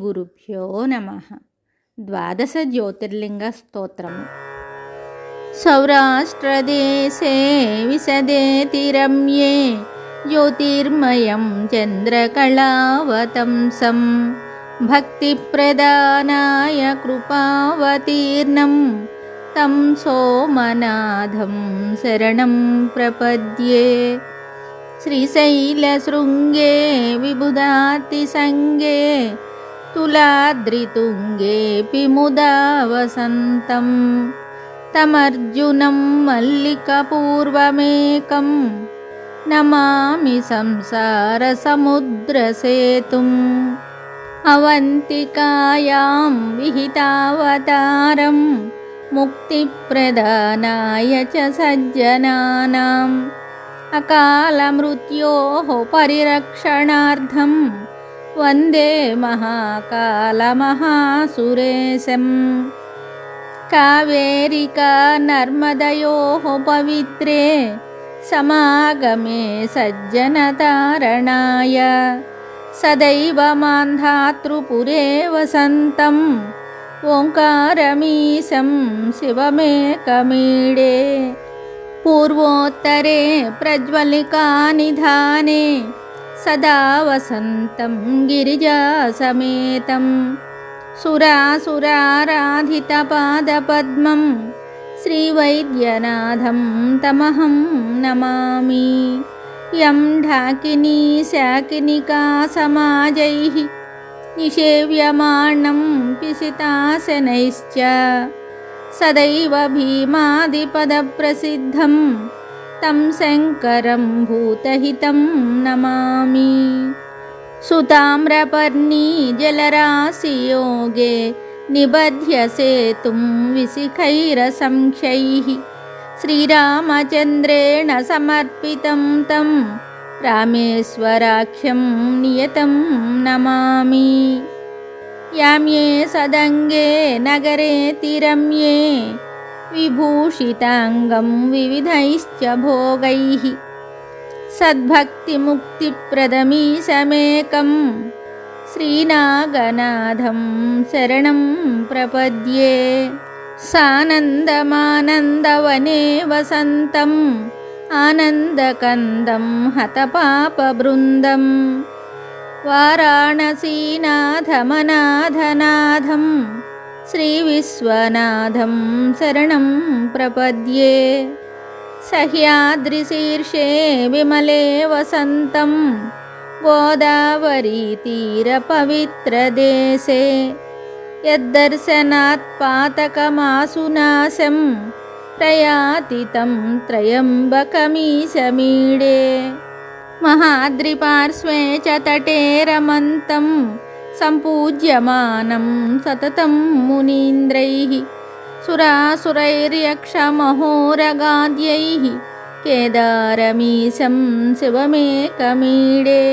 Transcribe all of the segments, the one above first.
శ్రీగురుభ్యో నమః. ద్వాదశ జ్యోతిర్లింగ స్తోత్రము. సౌరాష్ట్రదేశే విశదేతి రమ్యే జ్యోతిర్మయం చంద్రకళావతంసం భక్తిప్రదానాయ కృపావతీర్ణం తం సోమనాథం శరణం ప్రపద్యే. శ్రీశైలశృంగే విబుధాతిసంగే తులాద్రితుంగేऽपि ముదా వసంతం తమర్జునం మల్లికపూర్వమేకం నమామి సంసారసముద్రసేతుం. అవంతికాయాం విహితావతారం ముక్తిప్రదానాయ చ సజ్జనానాం అకాలమృత్యోః పరిరక్షణార్థం వందే మహాకాలమహాసురేశం. కావేరికా నర్మదయోః పవిత్రే సమాగమే సజ్జనతారణాయ సదైవ మాంధాతృపురే వసంతం ఓంకారమీశం శివమేకమీడే. పూర్వోత్తరే ప్రజ్వలికానిధానే సదా వసంతం గిరిజాసమేతం సురాసురారాధితపాదపద్మం శ్రీవైద్యనాథం తమహం నమామి. యం ఢాకినీ శాకినికా సమాజైః నిషేవ్యమాణం పిసితాసనైశ్చ సదైవ భీమాదిపదప్రసిద్ధం తం శంకరం భూతహితం నమామి. సుతామ్రపర్ణీ జలరాశియోగే నిబధ్య సేతుం విశిఖైరసంఖ్యైః శ్రీరామచంద్రేణ సమర్పితం తం రామేశ్వరాఖ్యం నియతం నమామి. యామ్యే సదంగే నగరేతి రమ్యే విభూషితాంగం వివిధైశ్చ భోగైః సద్భక్తిముక్తిప్రదమీశమేకం శ్రీనాగనాథం శరణం ప్రపద్యే. సానందమానందవనే వసంతం ఆనందకందం హతపాపబృందం వారాణసీనాథమనాథనాథం శ్రీవిశ్వనాథం శరణం ప్రపద్యే. సహ్యాద్రిశీర్షే విమలే వసంతం గోదావరీతీరపవిత్రదేశే యద్దర్శనాత్ పాతకమాసునాశం ప్రయాతి తం త్రయంబకమీశమీడే. మహాద్రిపార్శ్వే చ తటే రమంతం సంపూజ్యమానం సతతం మునీంద్రైః సురాసురైర్యక్షమహోరగాద్యైః కేదారమీశం శివమేకమీడే.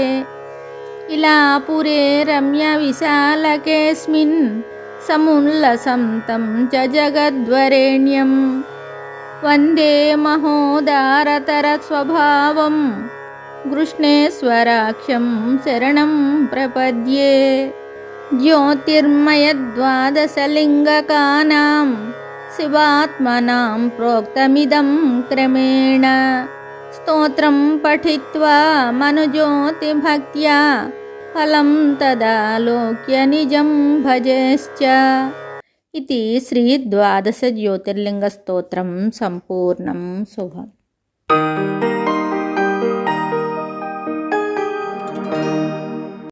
ఇలాపురే రమ్య విశాలకేస్మిన్ సముల్లసం తం చ జగద్వరేణ్యం వందే మహోదారతర స్వభావం గృష్ణేశ్వరాఖ్యం శరణం ప్రపద్యే. జ్యోతిర్మయద్వాదశలింగకానాం శివాత్మనాం ప్రోక్తమిదం క్రమేణ స్తోత్రం పఠిత్వా మనుజ్యోతిభక్త్యా ఫలం తదాలోక్య నిజం భజేశ్చ. ఇది శ్రీ ద్వాదశ జ్యోతిర్లింగ స్తోత్రం సంపూర్ణం. శుభం.